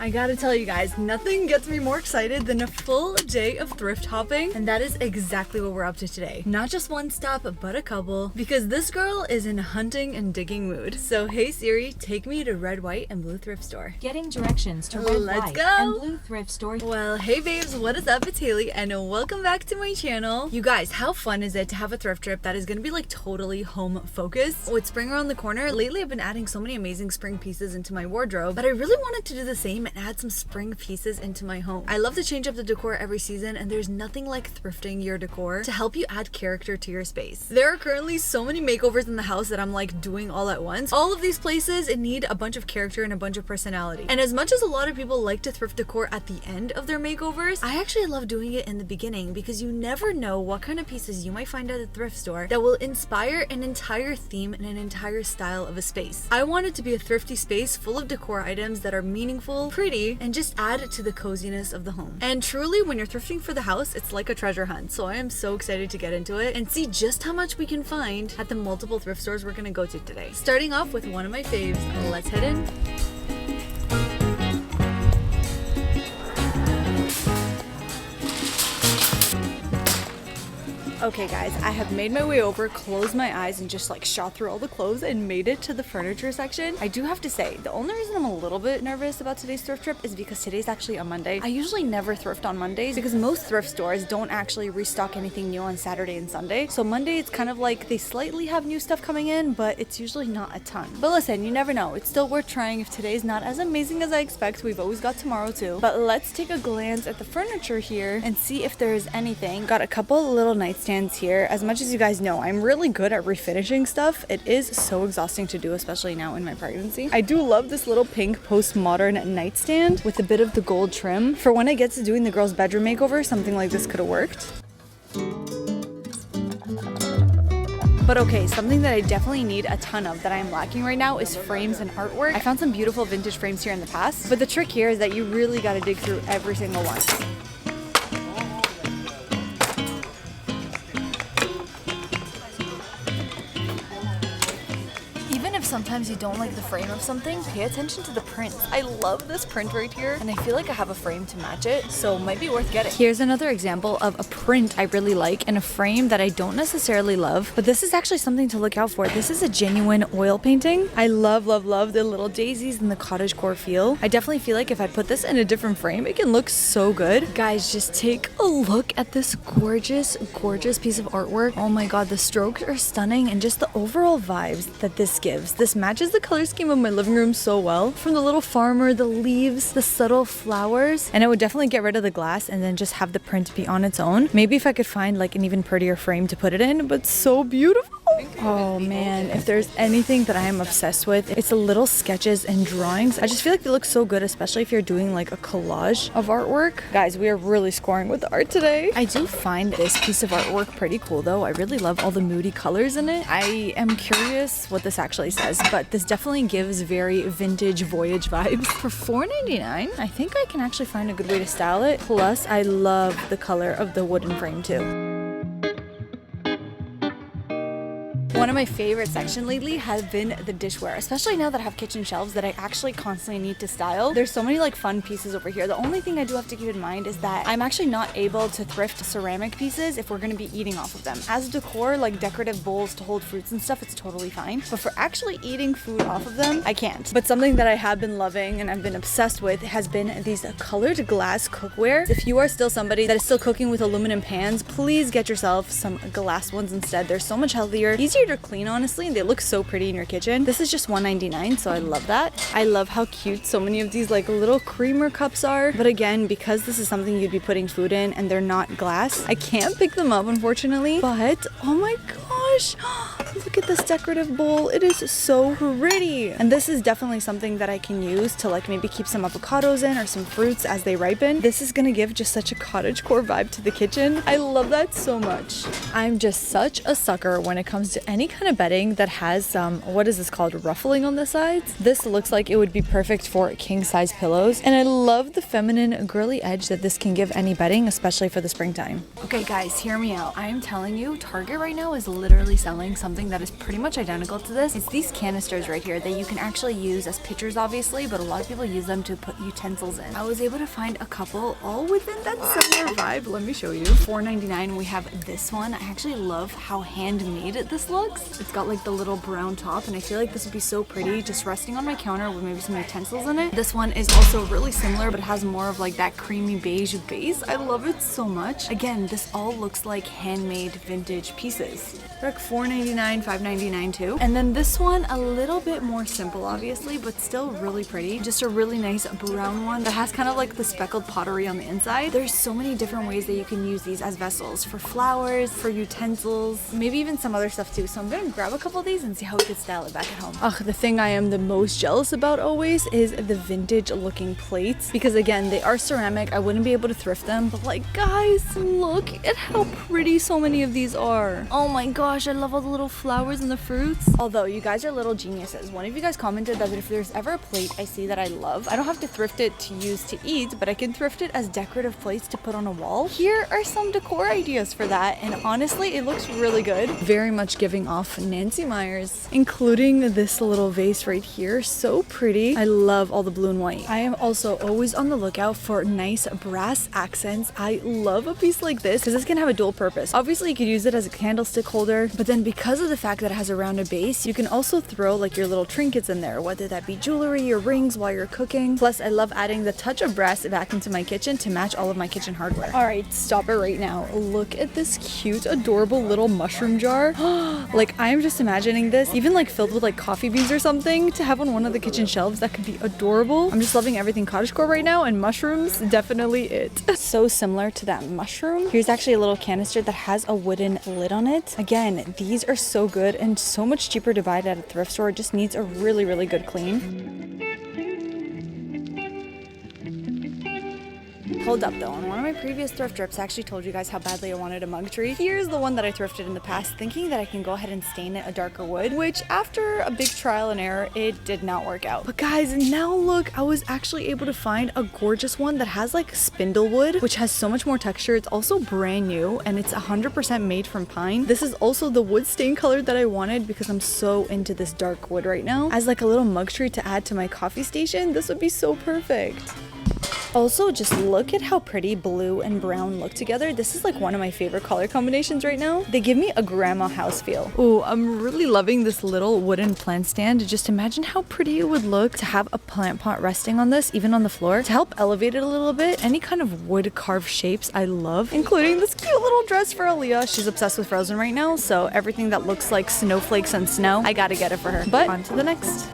I gotta tell you guys, nothing gets me more excited than a full day of thrift hopping, and that is exactly what we're up to today. Not just one stop, but a couple, because this girl is in a hunting and digging mood. So hey Siri, take me to red, white, and blue thrift store. Getting directions to red, white, and blue thrift store. Well, hey babes, what is up? It's Haley, and welcome back to my channel. You guys, how fun is it to have a thrift trip that is gonna be like totally home focused? With spring around the corner, lately I've been adding so many amazing spring pieces into my wardrobe, but I really wanted to do the same and add some spring pieces into my home. I love to change up the decor every season, and there's nothing like thrifting your decor to help you add character to your space. There are currently so many makeovers in the house that I'm like doing all at once. All of these places need a bunch of character and a bunch of personality. And as much as a lot of people like to thrift decor at the end of their makeovers, I actually love doing it in the beginning because you never know what kind of pieces you might find at a thrift store that will inspire an entire theme and an entire style of a space. I want it to be a thrifty space full of decor items that are meaningful, pretty, and just add to the coziness of the home. And truly, when you're thrifting for the house, it's like a treasure hunt. So I am so excited to get into it and see just how much we can find at the multiple thrift stores we're gonna go to today. Starting off with one of my faves, let's head in. Okay guys, I have made my way over, closed my eyes, and just like shot through all the clothes and made it to the furniture section. I do have to say, the only reason I'm a little bit nervous about today's thrift trip is because today's actually a Monday. I usually never thrift on Mondays because most thrift stores don't actually restock anything new on Saturday and Sunday. So Monday, it's kind of like they slightly have new stuff coming in, but it's usually not a ton. But listen, you never know. It's still worth trying. If today's not as amazing as I expect, we've always got tomorrow too. But let's take a glance at the furniture here and see if there is anything. Got a couple little nightstands here. As much as you guys know, I'm really good at refinishing stuff. It is so exhausting to do, especially now in my pregnancy. I do love this little pink postmodern nightstand with a bit of the gold trim. For when I get to doing the girls' bedroom makeover, something like this could have worked. But okay, something that I definitely need a ton of that I'm lacking right now is frames and artwork. I found some beautiful vintage frames here in the past, but the trick here is that you really got to dig through every single one. Sometimes you don't like the frame of something, pay attention to the print. I love this print right here, and I feel like I have a frame to match it, so it might be worth getting. Here's another example of a print I really like and a frame that I don't necessarily love, but this is actually something to look out for. This is a genuine oil painting. I love, love, love the little daisies and the cottagecore feel. I definitely feel like if I put this in a different frame, it can look so good. Guys, just take a look at this gorgeous, gorgeous piece of artwork. Oh my god, the strokes are stunning, and just the overall vibes that this gives. This matches the color scheme of my living room so well. From the little farmer, the leaves, the subtle flowers. And I would definitely get rid of the glass and then just have the print be on its own. Maybe if I could find like an even prettier frame to put it in, but so beautiful. Oh man, if there's anything that I am obsessed with, it's the little sketches and drawings. I just feel like they look so good, especially if you're doing like a collage of artwork. Guys, we are really scoring with the art today. I do find this piece of artwork pretty cool though. I really love all the moody colors in it. I am curious what this actually says, but this definitely gives very vintage voyage vibes. For $4.99, I think I can actually find a good way to style it. Plus, I love the color of the wooden frame too. One of my favorite sections lately has been the dishware, especially now that I have kitchen shelves that I actually constantly need to style. There's so many like fun pieces over here. The only thing I do have to keep in mind is that I'm actually not able to thrift ceramic pieces if we're going to be eating off of them. As decor, like decorative bowls to hold fruits and stuff, it's totally fine. But for actually eating food off of them, I can't. But something that I have been loving and I've been obsessed with has been these colored glass cookware. If you are still somebody that is still cooking with aluminum pans, please get yourself some glass ones instead. They're so much healthier, easier to clean honestly, and they look so pretty in your kitchen. This is just $1.99, so I love that. I love how cute so many of these like little creamer cups are, but again, because this is something you'd be putting food in and they're not glass, I can't pick them up unfortunately. But oh my gosh, look at this decorative bowl. It is so pretty, and this is definitely something that I can use to like maybe keep some avocados in or some fruits as they ripen. This is gonna give just such a cottagecore vibe to the kitchen. I love that so much. I'm just such a sucker when it comes to any kind of bedding that has some, what is this called, ruffling on the sides. This looks like it would be perfect for king size pillows, and I love the feminine girly edge that this can give any bedding, especially for the springtime. Okay guys, hear me out. I am telling you, Target right now is literally selling something that is pretty much identical to this. It's these canisters right here that you can actually use as pitchers, obviously, but a lot of people use them to put utensils in. I was able to find a couple all within that similar vibe. Let me show you. $4.99. We have this one. I actually love how handmade this looks. It's got like the little brown top, and I feel like this would be so pretty just resting on my counter with maybe some utensils in it. This one is also really similar, but it has more of like that creamy beige base. I love it so much. Again, this all looks like handmade vintage pieces. They're like $4.99, $5.99 too. And then this one, a little bit more simple, obviously, but still really pretty. Just a really nice brown one that has kind of like the speckled pottery on the inside. There's so many different ways that you can use these as vessels for flowers, for utensils, maybe even some other stuff too. So I'm gonna grab a couple of these and see how we could style it back at home. Ugh, the thing I am the most jealous about always is the vintage looking plates, because again, they are ceramic. I wouldn't be able to thrift them, but like, guys, look at how pretty so many of these are. Oh my gosh, I love all the little flowers and the fruits. Although you guys are little geniuses. One of you guys commented that if there's ever a plate I see that I love, I don't have to thrift it to use to eat, but I can thrift it as decorative plates to put on a wall. Here are some decor ideas for that, and honestly, it looks really good. Very much giving off Nancy Meyers, including this little vase right here. So pretty. I love all the blue and white. I am also always on the lookout for nice brass accents. I love a piece like this because this can have a dual purpose. Obviously, you could use it as a candlestick holder, but then because of the fact that it has a rounded base, you can also throw like your little trinkets in there, whether that be jewelry or rings while you're cooking. Plus, I love adding the touch of brass back into my kitchen to match all of my kitchen hardware. All right, stop it right now. Look at this cute, adorable little mushroom jar. Like, I am just imagining this, even like filled with like coffee beans or something, to have on one of the kitchen shelves. That could be adorable. I'm just loving everything cottagecore right now, and mushrooms, definitely it. So similar to that mushroom. Here's actually a little canister that has a wooden lid on it. Again, these are so good and so much cheaper to buy it at a thrift store. It just needs a really, really good clean. Hold up though, on one of my previous thrift trips, I actually told you guys how badly I wanted a mug tree. Here's the one that I thrifted in the past, thinking that I can go ahead and stain it a darker wood, which after a big trial and error, it did not work out. But guys, now look, I was actually able to find a gorgeous one that has like spindle wood, which has so much more texture. It's also brand new, and it's 100% made from pine. This is also the wood stain color that I wanted because I'm so into this dark wood right now. As like a little mug tree to add to my coffee station, this would be so perfect. Also, just look at how pretty blue and brown look together. This is like one of my favorite color combinations right now. They give me a grandma house feel. Ooh, I'm really loving this little wooden plant stand. Just imagine how pretty it would look to have a plant pot resting on this, even on the floor, to help elevate it a little bit. Any kind of wood carved shapes I love, including this cute little dress for Aaliyah. She's obsessed with Frozen right now, so everything that looks like snowflakes and snow, I gotta get it for her. But on to the next.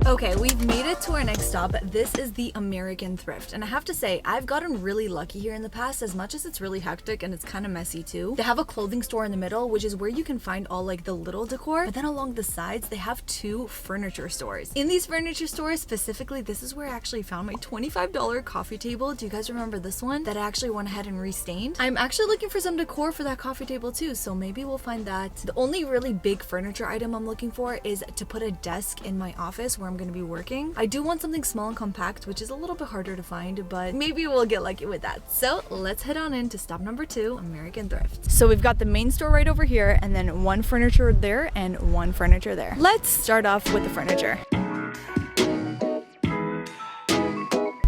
Okay, we've made it to our next stop. This is the American Thrift, and I have to say, I've gotten really lucky here in the past, as much as it's really hectic and it's kind of messy too. They have a clothing store in the middle, which is where you can find all like the little decor, but then along the sides, they have two furniture stores. In these furniture stores specifically, this is where I actually found my $25 coffee table. Do you guys remember this one that I actually went ahead and restained? I'm actually looking for some decor for that coffee table too, so maybe we'll find that. The only really big furniture item I'm looking for is to put a desk in my office where I'm going to be working. I do want something small and compact, which is a little bit harder to find, but maybe we'll get lucky with that. So let's head on into stop number 2, American Thrift. So we've got the main store right over here, and then one furniture there and one furniture there. Let's start off with the furniture.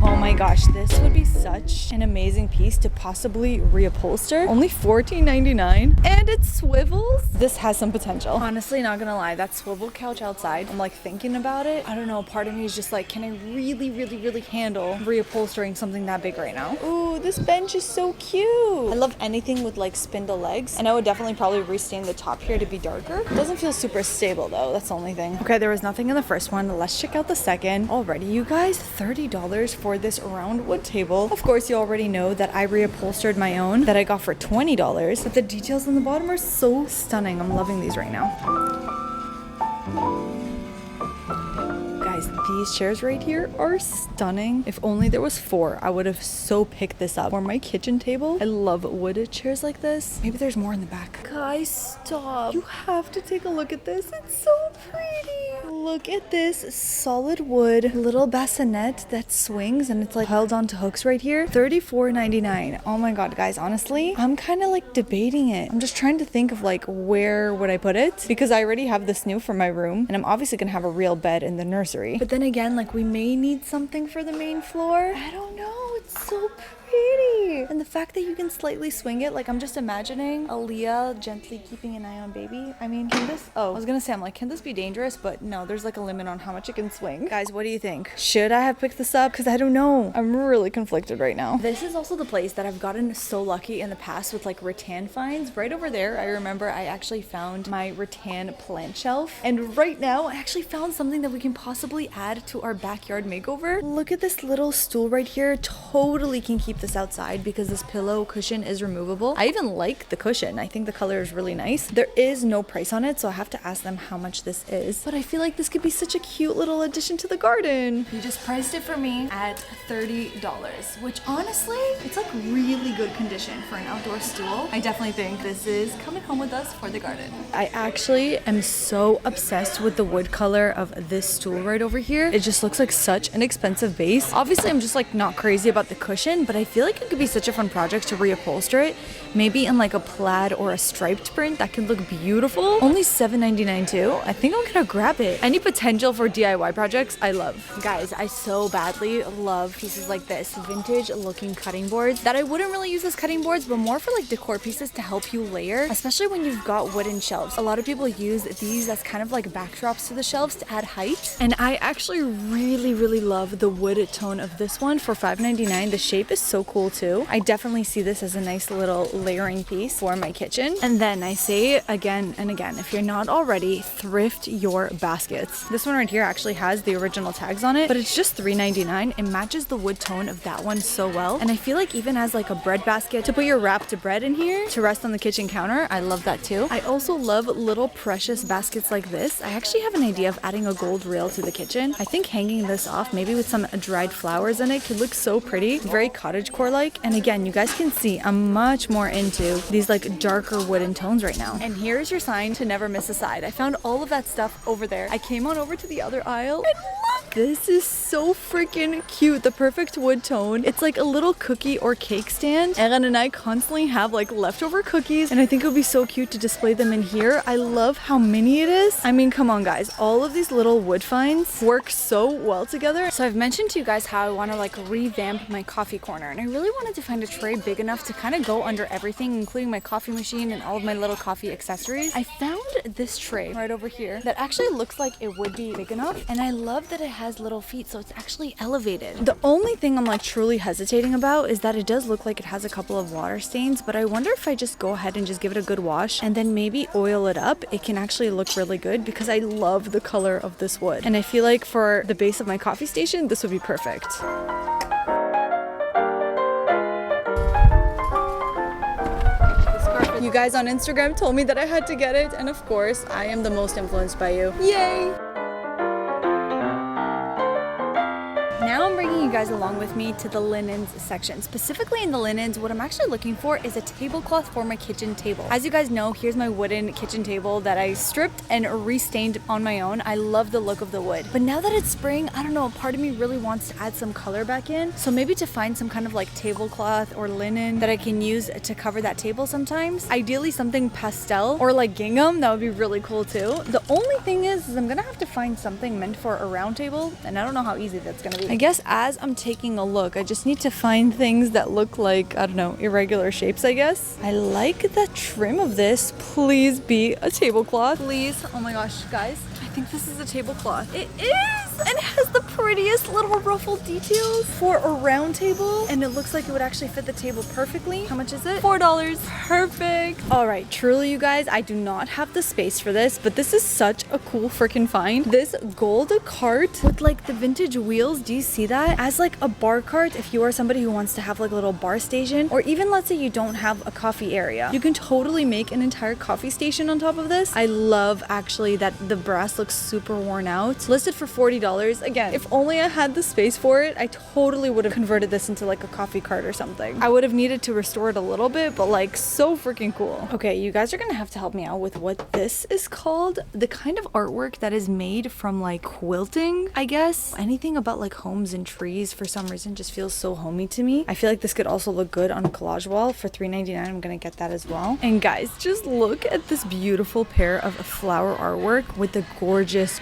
Oh my gosh, this would be such an amazing piece to possibly reupholster. Only $14.99, and it swivels. This has some potential. Honestly, not gonna lie, that swivel couch outside, I'm like thinking about it. I don't know, part of me is just like, can I really handle reupholstering something that big right now? Ooh, this bench is so cute. I love anything with like spindle legs, and I would definitely probably restain the top here to be darker. It doesn't feel super stable though, that's the only thing. Okay, there was nothing in the first one. Let's check out the second. Alrighty, you guys, $30 for this round wood table. Of course, you already know that I reupholstered my own that I got for $20, but the details on the bottom are so stunning. I'm loving these right now. Guys, these chairs right here are stunning. If only there was 4, I would have so picked this up for my kitchen table. I love wood chairs like this. Maybe there's more in the back. Guys, stop. You have to take a look at this. It's so pretty. Look at this solid wood little bassinet that swings and it's like held onto hooks right here. $34.99. Oh my god, guys, honestly, I'm kind of like debating it. I'm just trying to think of like where would I put it, because I already have this new for my room and I'm obviously gonna have a real bed in the nursery. But then again, like we may need something for the main floor. I don't know. It's so pretty. And the fact that you can slightly swing it, like I'm just imagining Aaliyah gently keeping an eye on baby. I mean, can this, I was gonna say, I'm like, can this be dangerous? But no, there's like a limit on how much it can swing. Guys, what do you think? Should I have picked this up? Because I don't know. I'm really conflicted right now. This is also the place that I've gotten so lucky in the past with like rattan finds. Right over there, I remember I actually found my rattan plant shelf. And right now, I actually found something that we can possibly add to our backyard makeover. Look at this little stool right here. Totally can keep this outside because this pillow cushion is removable. I even like the cushion. I think the color is really nice. There is no price on it, so I have to ask them how much this is. But I feel like this could be such a cute little addition to the garden. You just priced it for me at $30, which honestly, it's like really good condition for an outdoor stool. I definitely think this is coming home with us for the garden. I actually am so obsessed with the wood color of this stool right over here. It just looks like such an expensive base. Obviously, I'm just like not crazy about the cushion, but I feel like it could be such a fun project to reupholster it. Maybe in like a plaid or a striped print. That could look beautiful. Only $7.99 too. I think I'm gonna grab it. Any potential for DIY projects, I love. Guys, I so badly love pieces like this. Vintage looking cutting boards that I wouldn't really use as cutting boards, but more for like decor pieces to help you layer, especially when you've got wooden shelves. A lot of people use these as kind of like backdrops to the shelves to add height. And I actually really love the wood tone of this one for $5.99. The shape is so cool too. I definitely see this as a nice little layering piece for my kitchen. And then I say again and again, if you're not already, thrift your baskets. This one right here actually has the original tags on it, but it's just $3.99. It matches the wood tone of that one so well. And I feel like even as like a bread basket to put your wrapped bread in here to rest on the kitchen counter, I love that too. I also love little precious baskets like this. I actually have an idea of adding a gold rail to the kitchen. I think hanging this off maybe with some dried flowers in it could look so pretty. Very cottagecore like. And again, you guys can see I'm much more into these like darker wooden tones right now. And here's your sign to never miss a side. I found all of that stuff over there. I came on over to the other aisle and look, this is so freaking cute. The perfect wood tone. It's like a little cookie or cake stand. Erin and I constantly have like leftover cookies and I think it would be so cute to display them in here. I love how mini it is. I mean, come on guys, all of these little wood finds work so well together. So I've mentioned to you guys how I want to like revamp my coffee corner, and I really wanted to find a tray big enough to kind of go under everything, including my coffee machine and all of my little coffee accessories. I found this tray right over here that actually looks like it would be big enough, and I love that it has little feet, so it's actually elevated. The only thing I'm like truly hesitating about is that it does look like it has a couple of water stains, but I wonder if I just go ahead and just give it a good wash and then maybe oil it up, it can actually look really good because I love the color of this wood. And I feel like for the base of my coffee station, this would be perfect. You guys on Instagram told me that I had to get it, and of course, I am the most influenced by you. Yay! Now I'm bringing you guys along with me to the linens section. Specifically in the linens, what I'm actually looking for is a tablecloth for my kitchen table. As you guys know, here's my wooden kitchen table that I stripped and restained on my own. I love the look of the wood. But now that it's spring, I don't know, a part of me really wants to add some color back in. So maybe to find some kind of like tablecloth or linen that I can use to cover that table sometimes. Ideally something pastel or like gingham, that would be really cool too. The only thing is I'm gonna have to find something meant for a round table, and I don't know how easy that's gonna be. I guess as I'm taking a look, I just need to find things that look like, I don't know, irregular shapes, I guess. I like the trim of this. Please be a tablecloth. Please. Oh my gosh, guys. I think this is a tablecloth. It is! And it has the prettiest little ruffled details for a round table. And it looks like it would actually fit the table perfectly. How much is it? $4. Perfect. All right, truly, you guys, I do not have the space for this, but this is such a cool freaking find. This gold cart with like the vintage wheels. Do you see that? As like a bar cart, if you are somebody who wants to have like a little bar station, or even let's say you don't have a coffee area, you can totally make an entire coffee station on top of this. I love actually that the brass looks super worn out. Listed for $40. Again, if only I had the space for it, I totally would have converted this into like a coffee cart or something. I would have needed to restore it a little bit, but like so freaking cool. Okay, you guys are gonna have to help me out with what this is called. The kind of artwork that is made from like quilting, I guess. Anything about like homes and trees for some reason just feels so homey to me. I feel like this could also look good on a collage wall. For $3.99, I'm gonna get that as well. And guys, just look at this beautiful pair of flower artwork with the gorgeous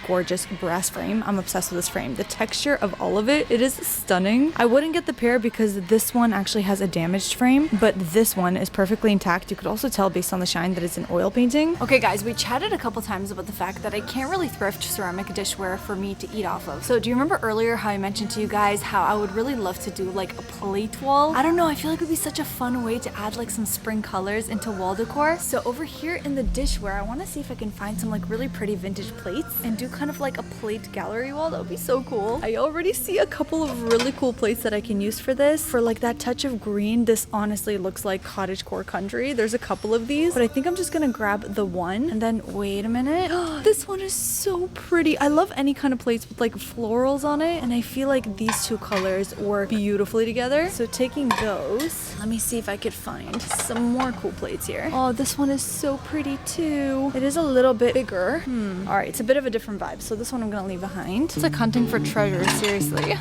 brass frame. I'm obsessed with this frame. The texture of all of it is stunning. I wouldn't get the pair because this one actually has a damaged frame, but this one is perfectly intact. You could also tell based on the shine that it's an oil painting. Okay guys, we chatted a couple times about the fact that I can't really thrift ceramic dishware for me to eat off of. So do you remember earlier how I mentioned to you guys how I would really love to do like a plate wall? I don't know, I feel like it would be such a fun way to add like some spring colors into wall decor. So over here in the dishware, I want to see if I can find some like really pretty vintage plates and do kind of like a plate gallery wall. That would be so cool. I already see a couple of really cool plates that I can use for this. For like that touch of green, this honestly looks like cottagecore country. There's a couple of these, but I think I'm just gonna grab the one. And then wait a minute. This one is so pretty. I love any kind of plates with like florals on it, and I feel like these two colors work beautifully together. So taking those, let me see if I could find some more cool plates here. Oh, this one is so pretty too. It is a little bit bigger. All right, it's a bit of a different vibe. So this one I'm gonna leave behind. It's like hunting for treasure, seriously.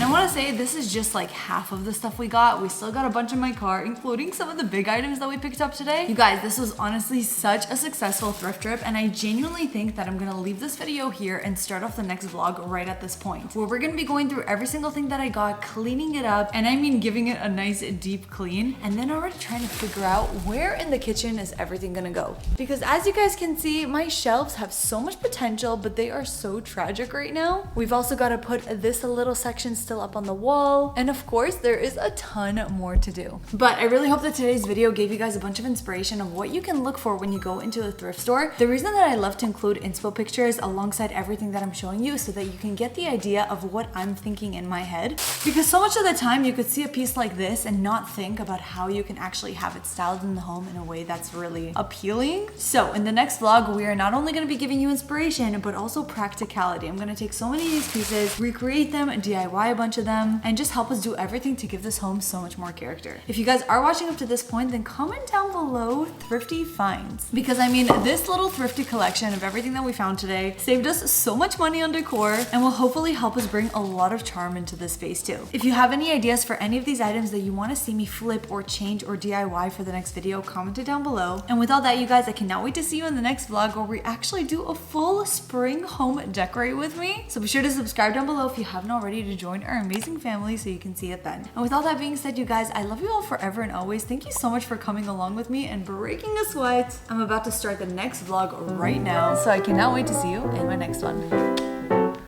I want to say this is just like half of the stuff we got. We still got a bunch in my car, including some of the big items that we picked up today. You guys, this was honestly such a successful thrift trip, and I genuinely think that I'm gonna leave this video here and start off the next vlog right at this point, where we're gonna be going through every single thing that I got, cleaning it up, and I mean giving it a nice deep clean, and then already trying to figure out where in the kitchen is everything gonna go. Because as you guys can see, my shelves have so much potential, but they are so tragic right now. We've also got to put this little section still up on the wall, and of course there is a ton more to do. But I really hope that today's video gave you guys a bunch of inspiration of what you can look for when you go into a thrift store. The reason that I love to include inspo pictures alongside everything that I'm showing you is so that you can get the idea of what I'm thinking in my head, because so much of the time you could see a piece like this and not think about how you can actually have it styled in the home in a way that's really appealing. So in the next vlog, we are not only going to be giving you inspiration but also practicality. I'm going to take so many of these pieces, recreate them, DIY a bunch of them, and just help us do everything to give this home so much more character. If you guys are watching up to this point, then comment down below thrifty finds, because I mean this little thrifty collection of everything that we found today saved us so much money on decor and will hopefully help us bring a lot of charm into this space too. If you have any ideas for any of these items that you want to see me flip or change or DIY for the next video, comment it down below. And with all that, you guys, I cannot wait to see you in the next vlog where we actually do a full spring home decorate with me. So be sure to subscribe down below if you haven't already to join our amazing family so you can see it then. And with all that being said, you guys, I love you all forever and always. Thank you so much for coming along with me and breaking a sweat. I'm about to start the next vlog right now, so I cannot wait to see you in my next one.